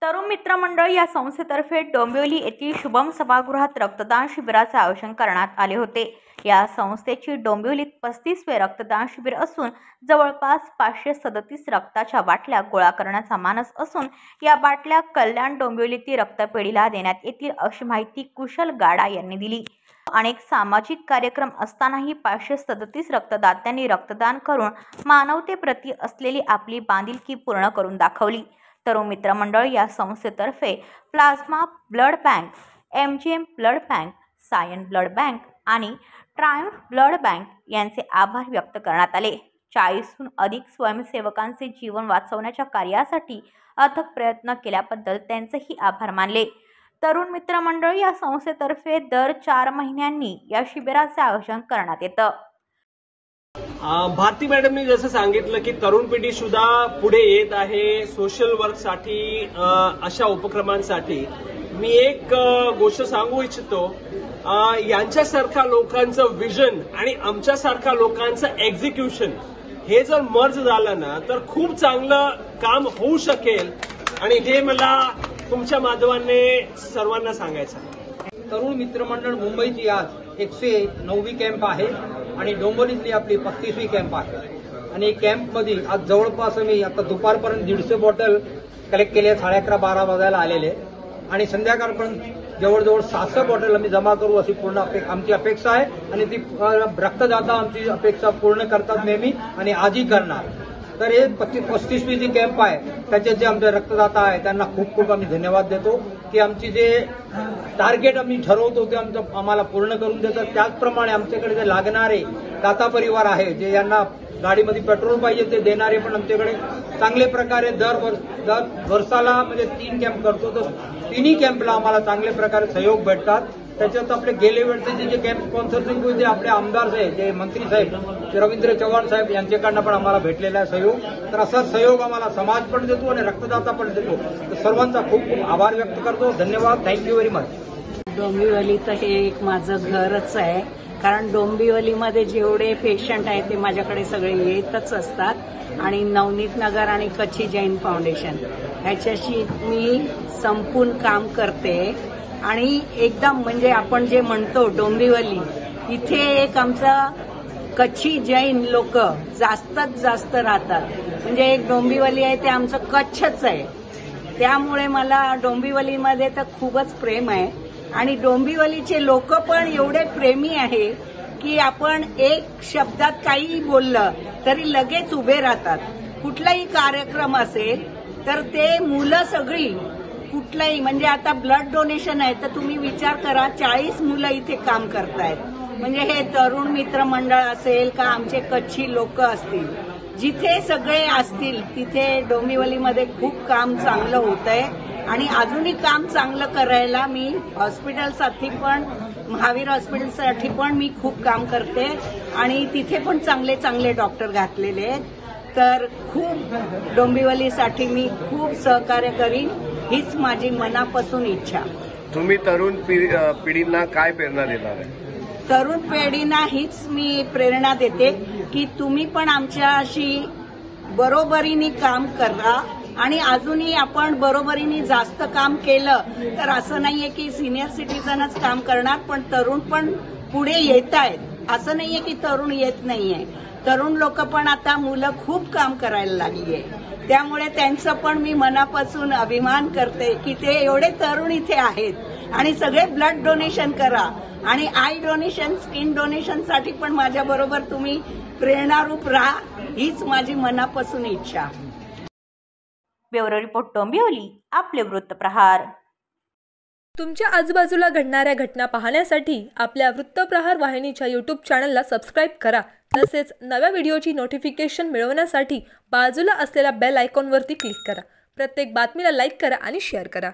तरुण मित्र मंडळ या संस्थेतर्फे डोंबिवली येथील शुभम सभागृहात रक्तदान शिबिराचे आयोजन करण्यात आले होते। या संस्थेची डोंबिवलीत 35वे रक्तदान शिबिर असून जवळपास 537 रक्ताच्या बाटल्या गोळा करण्याचा मानस असून या बाटल्या कल्याण डोंबिवलीतील रक्तपेढीला देण्यात येतील अशी माहिती कुशल गाडा यांनी दिली। अनेक सामाजिक कार्यक्रम असतानाही 537 रक्तदात्यांनी रक्तदान करून मानवतेप्रती असलेली आपली बांधिलकी पूर्ण करून दाखवली। तरुण मित्र मंडळ या संस्थेतर्फे plasma blood bank, MGM blood bank, Sion blood bank आणि ट्रायम्फ ब्लड बँक यांचे आभार व्यक्त करण्यात आले। 40हून अधिक स्वयंसेवकांचे जीवन वाचवण्याच्या कार्यासाठी अथक प्रयत्न केल्याबद्दल त्यांचेही आभार मानले। तरुण मित्र मंडळ या संस्थेतर्फे दर 4 महिन्यांनी या शिबिराचे आयोजन करण्यात येतं। भारती मॅडमनी जसं सांगितलं की तरुण पिढी सुद्धा पुढे येत आहे सोशल वर्कसाठी, अशा उपक्रमांसाठी। मी एक गोष्ट सांगू इच्छितो, यांच्यासारख्या लोकांचं विजन आणि आमच्यासारख्या लोकांचं एक्झिक्युशन हे जर मर्ज झालं ना तर खूप चांगलं काम होऊ शकेल आणि हे मला तुमच्या माध्यमाने सर्वांना सांगायचं आहे। तरुण मित्रमंडळ मुंबईची आज 109वी कॅम्प आहे आणि डोंबिवलीतली आपली 35वी कॅम्प आहे आणि कॅम्पमध्ये आज जवळपास मी आता दुपारपर्यंत 150 बॉटल कलेक्ट केले, 11:30-12 वाजायला आलेले आणि संध्याकाळपर्यंत जवळजवळ 700 बॉटल आम्ही जमा करू अशी पूर्ण आमची अपेक्षा आहे आणि ती रक्तदाता आमची अपेक्षा पूर्ण करतात नेहमी आणि आजही करणार। तर हे 35वी जी कॅम्प आहे त्याचे जे आमचे रक्तदाता आहे त्यांना खूप खूप आम्ही धन्यवाद देतो की आमची जे टार्गेट आम्ही ठरवतो ते आम्हाला पूर्ण करून देतात। त्याचप्रमाणे आमच्याकडे जे लागणारे दाता परिवार आहे, जे यांना गाडीमध्ये पेट्रोल पाहिजे ते देणारे पण आमच्याकडे चांगले प्रकारे दर वर्षाला म्हणजे 3 कॅम्प करतो, तर 3ही कॅम्पला आम्हाला चांगल्या प्रकारे सहयोग भेटतात। त्याच्यात आपले गेले वेळचे जे कॅम्प स्पॉन्सरशिप होते आपले आमदार साहेब, जे मंत्री साहेब रवींद्र चव्हाण साहेब यांच्याकडनं पण आम्हाला भेटलेला आहे सहयोग। तर असा सहयोग आम्हाला समाज पण देतो आणि रक्तदाता पण देतो। तर सर्वांचा खूप खूप आभार व्यक्त करतो। धन्यवाद, थँक्यू व्हेरी मच। डोंबिवली तर हे एक माझं घरच आहे, कारण डोंबिवलीमध्ये जेवढे पेशंट आहेत ते माझ्याकडे सगळे येतच असतात आणि नवनीत नगर आणि कच्छी जैन फाउंडेशन ह्याच्याशी मी संपूर्ण काम करते आणि एकदम म्हणजे आपण जे म्हणतो डोंबिवली इथे एक आमचा कच्छी जैन लोक जास्तीत जास्त राहतात, म्हणजे एक डोंबिवली आहे ते आमचं कच्छच आहे। त्यामुळे मला डोंबिवलीमध्ये तर खूपच प्रेम आहे आणि डोंबिवलीचे लोक पण एवढे प्रेमी आहे की आपण एक शब्दात काही बोललं तरी लगेच उभे राहतात। कुठलाही कार्यक्रम असेल तर ते मुलं सगळी कुठलाही म्हणजे आता ब्लड डोनेशन आहे तर तुम्ही विचार करा 40 मुलं इथे काम करतायत, म्हणजे हे तरुण मित्र मंडळ असेल का आमचे कच्छी लोक असतील, जिथे सगळे असतील तिथे डोंबिवलीमध्ये खूप काम चांगलं होत आहे आणि अजूनही काम चांगलं करायला मी हॉस्पिटलसाठी पण महावीर हॉस्पिटलसाठी पण मी खूप काम करते आणि तिथे पण चांगले चांगले डॉक्टर घातलेले आहेत। तर खूप डोंबिवलीसाठी मी खूप सहकार्य करीन, हीच माझी मनापासून इच्छा। तुम्ही तरुण पिढींना काय प्रेरणा देणार आहे? तरुण पिढींना हीच मी प्रेरणा देते की तुम्ही पण आमच्याशी बरोबरीने काम करा आणि अजूनही आपण बरोबरीने जास्त काम केलं तर असं नाहीये की सिनियर सिटीजनच काम करणार, पण तरुण पण पुढे येत आहेत। असं नाहीये की तरुण येत नाहीये, तरुण लोक पण आता मुलं खूप काम करायला लागलीये, त्यामुळे त्यांचं पण मी मनापासून अभिमान करते की ते एवढे तरुण इथे आहेत आणि सगळे ब्लड डोनेशन करा आणि आय डोनेशन, स्किन डोनेशनसाठी पण माझ्या बरोबर तुम्ही प्रेरणारूप राहा, हीच माझी मनापासून इच्छा। ब्युरो रिपोर्ट, डोंबिवली, आपले वृत्तप्रहार। तुमच्या आजूबाजूला घडणाऱ्या घटना पाहण्यासाठी आपल्या वृत्तप्रहार वाहिनीच्या YouTube चॅनलला सबस्क्राईब करा। तसेच नव्या व्हिडिओची नोटिफिकेशन मिळवण्यासाठी बाजूला असलेल्या बेल आयकॉनवरती क्लिक करा। प्रत्येक बातमीला लाईक करा आणि शेअर करा।